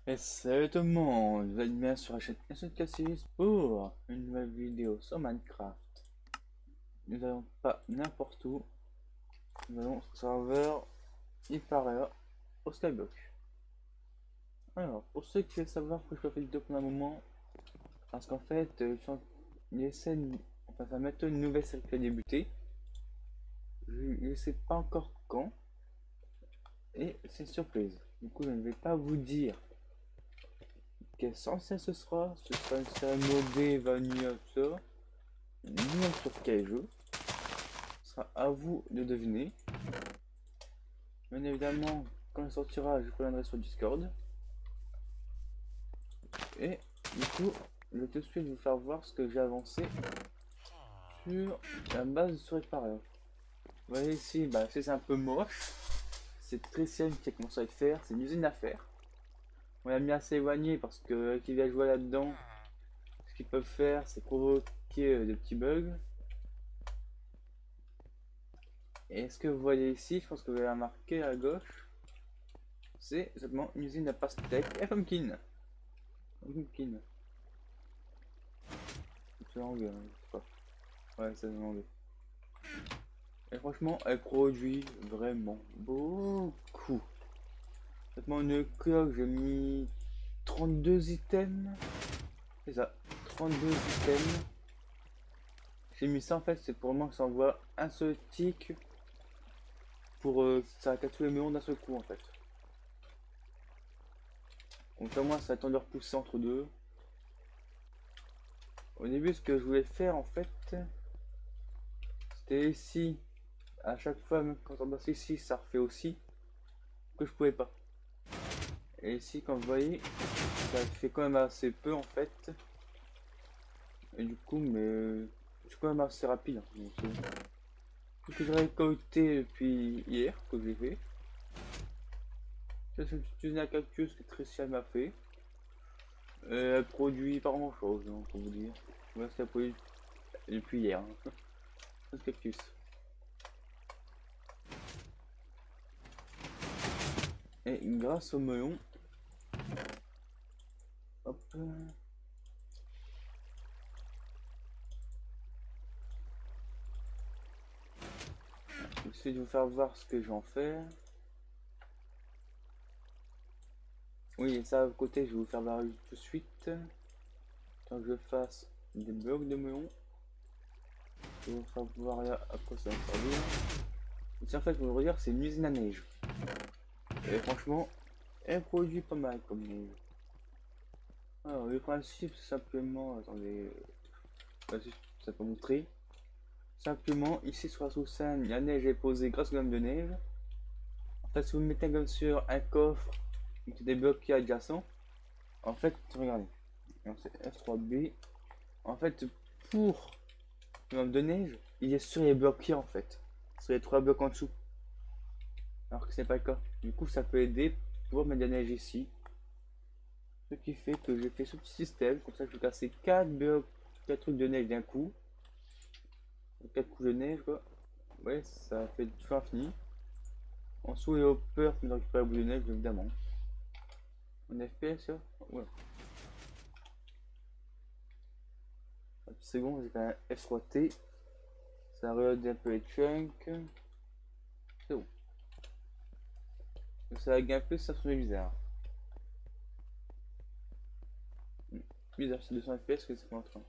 Et salut tout le monde, vous êtes bien sur la chaîne SNK6 pour une nouvelle vidéo sur Minecraft. Nous allons pas n'importe où, nous allons sur le serveur Hyparia au Skyblock. Alors, pour ceux qui veulent savoir pourquoi je fais une vidéo pour un moment, parce qu'en fait, enfin, ça va mettre une nouvelle série qui a débuté. Je ne sais pas encore quand, et c'est une surprise. Du coup, je ne vais pas vous dire quel sens ce sera une série modée, vanilla, tout ça. Ni même sur quel jeu. Ce sera à vous de deviner. Bien évidemment, quand il sortira, je reviendrai sur Discord. Et du coup, je vais tout de suite vous faire voir ce que j'ai avancé sur la base sur Hyparia. Vous voyez ici, c'est un peu moche. C'est Triciel qui a commencé à le faire, c'est une usine à faire. On l'a mis assez éloigné parce que qui vient jouer là-dedans, ce qu'ils peuvent faire, c'est provoquer des petits bugs. Et ce que vous voyez ici, je pense que vous avez remarqué à gauche, c'est exactement une usine à pastèque et pumpkin. Pumpkin. C'est langue, je sais pas. Ouais, c'est langue. Et franchement, elle produit vraiment beaucoup. Exactement une cloque, j'ai mis 32 items. C'est ça, 32 items. J'ai mis ça en fait, c'est pour moi que ça envoie un seul tick pour ça casse tous les melons d'un seul coup en fait. Donc à moi ça attend de repousser entre deux. Au début ce que je voulais faire en fait, c'était ici. À chaque fois, même quand on passe ici, ça refait aussi que je pouvais pas. Et ici, comme vous voyez, ça fait quand même assez peu en fait. Et du coup, mais c'est quand même assez rapide. Donc, tout ce que j'ai récolté depuis hier, que j'ai fait. C'est une petite usine à cactus que Tricia m'a fait. Et elle produit pas grand chose, hein, pour vous dire. Voilà ce qu'elle produit depuis hier. Hein. Ce cactus. Et grâce au melon, hop. J'essaie de vous faire voir ce que j'en fais. Oui, et ça à côté, je vais vous faire voir tout de suite. Quand je fasse des blocs de melon, je vais vous faire voir là à quoi ça va servir. Ici, en fait, vous regardez, c'est une usine à neige. Et franchement, elle produit pas mal comme neige. Alors, le principe, c'est simplement. Attendez, ça peut montrer. Simplement, ici sur la sous-scène, la neige est posée grâce au gomme de neige. En fait, si vous mettez comme sur un coffre, des blocs qui adjacents, en fait, regardez, c'est F3B. En fait, pour le gomme de neige, il est sur les blocs qui en fait, sur les trois blocs en dessous. Alors que c'est pas le cas. Du coup, ça peut aider pour mettre de la neige ici. Ce qui fait que j'ai fait ce petit système, comme ça je vais casser 4 blocs, 4 trucs de neige d'un coup. 4 couches de neige quoi. Ouais, ça fait du feu infini. En dessous, les hoppers qui me récupèrent le bout de neige, évidemment. En FPS, ça. Ouais. C'est bon, j'ai fait un F3T. Ça reload un peu les chunks. C'est bon. Ça lag un peu, ça sonne bizarre. Bizarre, c'est 200 FPS que c'est pas en train.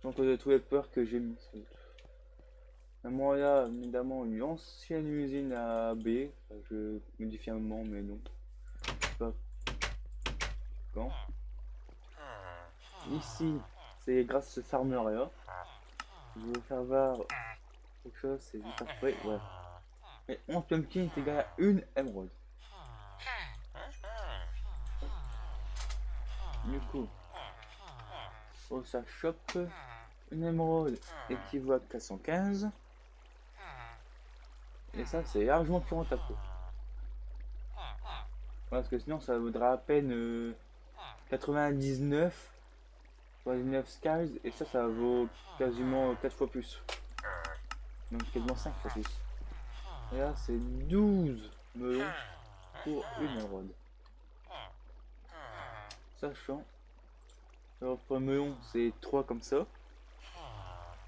Donc, de tous les peurs que j'ai mis. Moi, là, évidemment, une ancienne usine à B. Enfin, je modifie un moment, mais non. Je sais pas quand. Ici, c'est grâce à ce farmer là. Je vais vous faire voir quelque chose, c'est juste après. Ouais. Et 11 pumpkin est égal à une émeraude. Du coup, oh, ça chope. Une émeraude équivaut à 415. Et ça, c'est largement plus rentable. Parce que sinon, ça vaudra à peine 99 pour les 9 skies. Et ça vaut quasiment 4 fois plus. Donc quasiment 5 fois plus. Et là, c'est 12 melons pour une émeraude. sachant. Alors pour le melon, c'est 3 comme ça.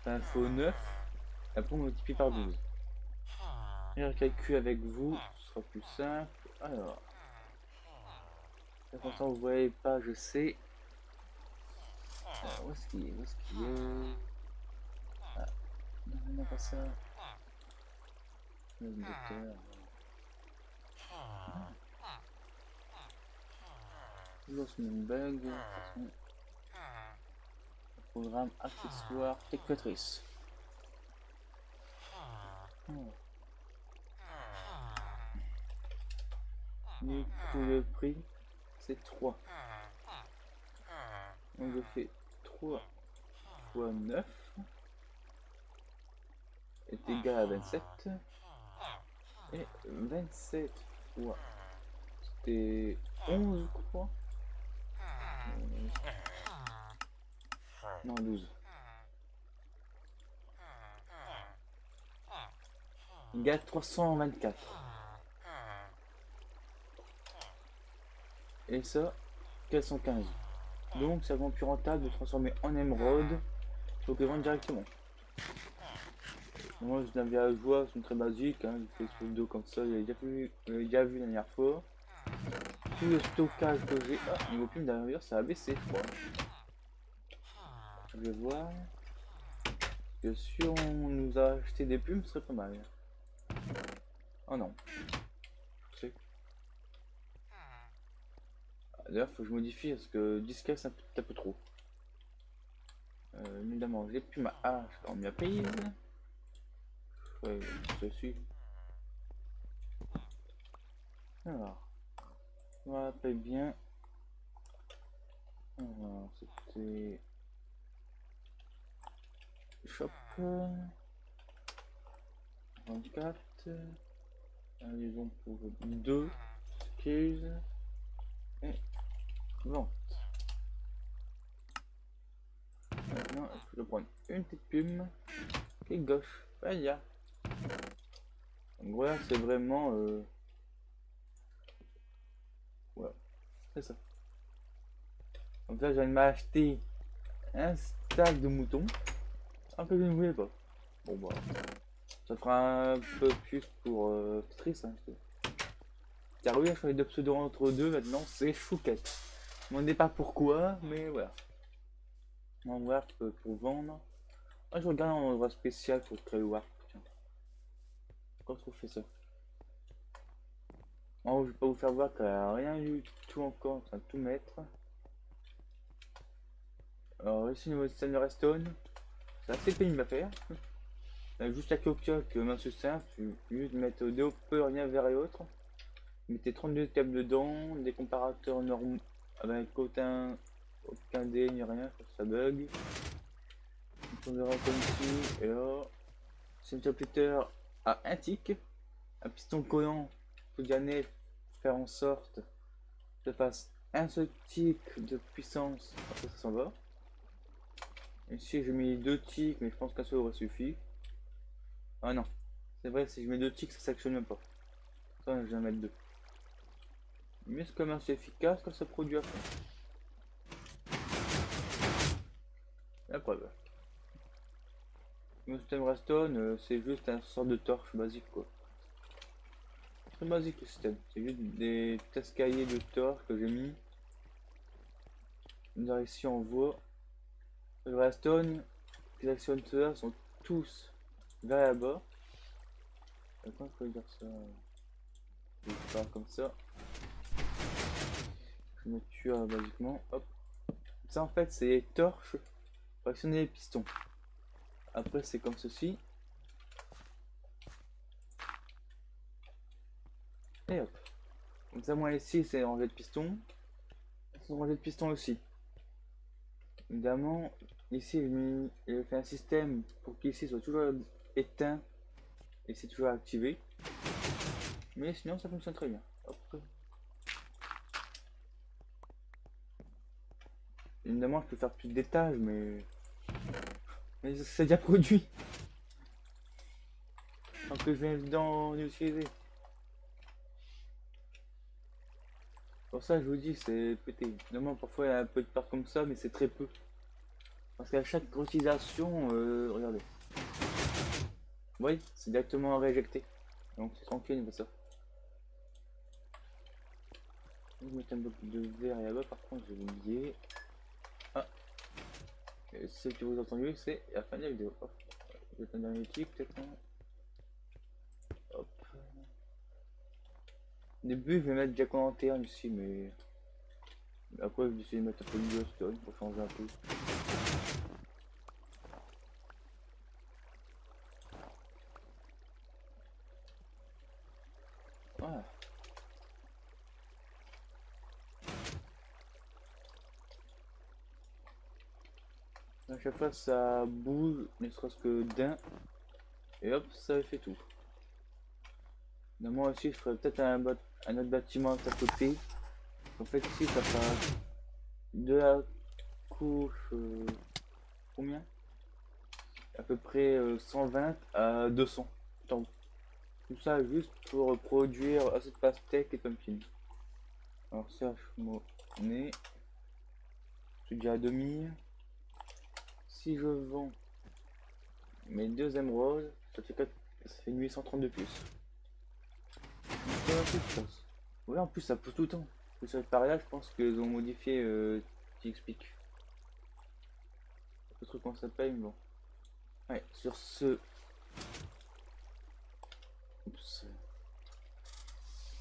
Il faut 9. Et après on multiplie par 12. Et le calcul avec vous, ce sera plus simple. Alors, comme ça vous voyez pas, je sais. Alors, où est-ce qu'il est? Où est-ce qu'il est? Ah, non, non, pas ça. Le docteur. Lost Bug. Programme accessoire calculatrice. Du coup, le prix, c'est 3. Donc je fais 3 fois 9 est égal à 27. Et 27 fois, c'était 11, je crois. Non, 12. Égal 324. Et ça, 415. Donc ça rend plus rentable de transformer en émeraude. Donc les vendre directement. Moi je n'avais à jouer, c'est très basique, hein, je fais sur le dos comme ça, il déjà vu la dernière fois. Tout le stockage que j'ai, ah, niveau plume d'ailleurs ça a baissé je crois. Je vais voir. Que si on nous a acheté des plumes, ce serait pas mal. Oh non. Je sais. D'ailleurs faut que je modifie parce que 10K c'est un peu trop. Évidemment j'ai plus ma hache en bien prise. Ouais, ceci. Alors, on va appeler bien. Alors, c'était shop 24. Liaison pour 2 skills et vente. Maintenant, je vais prendre une petite plume et gauche. Voilà. Donc voilà, c'est vraiment voilà, c'est ça. Donc là, j'allais m'acheter un stack de moutons. Un peu je ne voulais pas. Bon bah, ça fera un peu plus pour Tetris. Hein, car oui, je fais de pseudo entre deux maintenant, c'est chouquette. Je ne me demandez pas pourquoi, mais voilà. En warp pour vendre. Ah, je regarde en endroit spécial pour créer le warp. Tiens. Quand on fait ça. Oh, je vais pas vous faire voir qu'il n'y a rien du tout encore en train de tout mettre. Alors ici, niveau système de redstone, c'est assez pénible à faire. Juste la coquille, même c'est simple, juste mettre deux hoppers rien vers et autre. Mettez 32 câbles dedans, des comparateurs normaux avec aucun dé ni rien, ça bug. On verra comme ici, et là, c'est un interpréteur à un tick, un piston collant, faut gagner, faire en sorte que ça fasse un seul tick de puissance, après ça s'en va. Ici j'ai mis 2 ticks, mais je pense qu'un seul aurait suffi. Ah non, c'est vrai, si je mets 2 ticks, ça s'actionne même pas. Ça, je vais en mettre 2. Mais c'est quand même assez efficace quand ça produit à fond. La preuve. Le système redstone, c'est juste un sort de torche basique quoi. Très basique le système, c'est juste des escaliers de torche que j'ai mis. Là ici on voit le redstone, les actionneurs sont tous vers là-bas. Comment je peux dire ça? Je vais faire comme ça. Je me tue basiquement. Hop. Ça en fait c'est les torches pour actionner les pistons. Après c'est comme ceci. Et hop. Donc ça moi ici c'est rangé de piston. C'est rangé de piston aussi. Évidemment, ici j'ai fait un système pour qu'ici soit toujours éteint et c'est toujours activé. Mais sinon ça fonctionne très bien. Hop. Évidemment je peux faire plus d'étages mais c'est déjà produit. Donc je viens d'en utiliser. Pour ça, je vous dis, c'est pété. Normalement, parfois, il y a un peu de part comme ça, mais c'est très peu. Parce qu'à chaque utilisation, regardez. Oui, c'est directement rééjecté. Donc, c'est tranquille, mais ça. Je vais mettre un bloc de verre là-bas, par contre, j'ai oublié. Ah, et ce que vous avez entendu, c'est la fin de la vidéo. Hop, je vais un dernier clic, peut-être. Hop. Au début, je vais mettre Jack en interne ici, mais après, je vais essayer de mettre un peu de glowstone pour changer un peu. Voilà. À chaque fois, ça bouge, ne serait-ce que d'un, et hop, ça fait tout. Moi aussi, je ferais peut-être un autre bâtiment à côté. En fait, ici, ça passe de la couche. Combien? À peu près 120 à 200. Donc, tout ça juste pour produire assez de pastèques et pumpkin. Alors, ça, je monnaie. C'est déjà à 2000. Si je vends mes deux émeraudes, ça fait 830 de plus. Ouais, en plus, ça pousse tout le temps. Et sur le pariage, je pense qu'ils ont modifié qui explique. Le truc qu'on s'appelle, mais bon. Ouais, sur ce. Oups.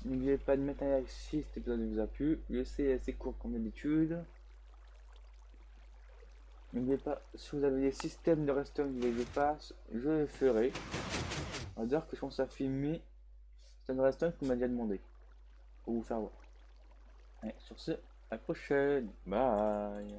N'oubliez pas de mettre un like si cet épisode vous a plu. Le C est assez court comme d'habitude. N'oubliez pas, si vous avez des systèmes de restaurant que vous voulez que je fasse, je le ferai. On va dire que je pense à filmer système de restaurant que vous m'avez déjà demandé. Pour vous faire voir. Allez, sur ce, à la prochaine. Bye.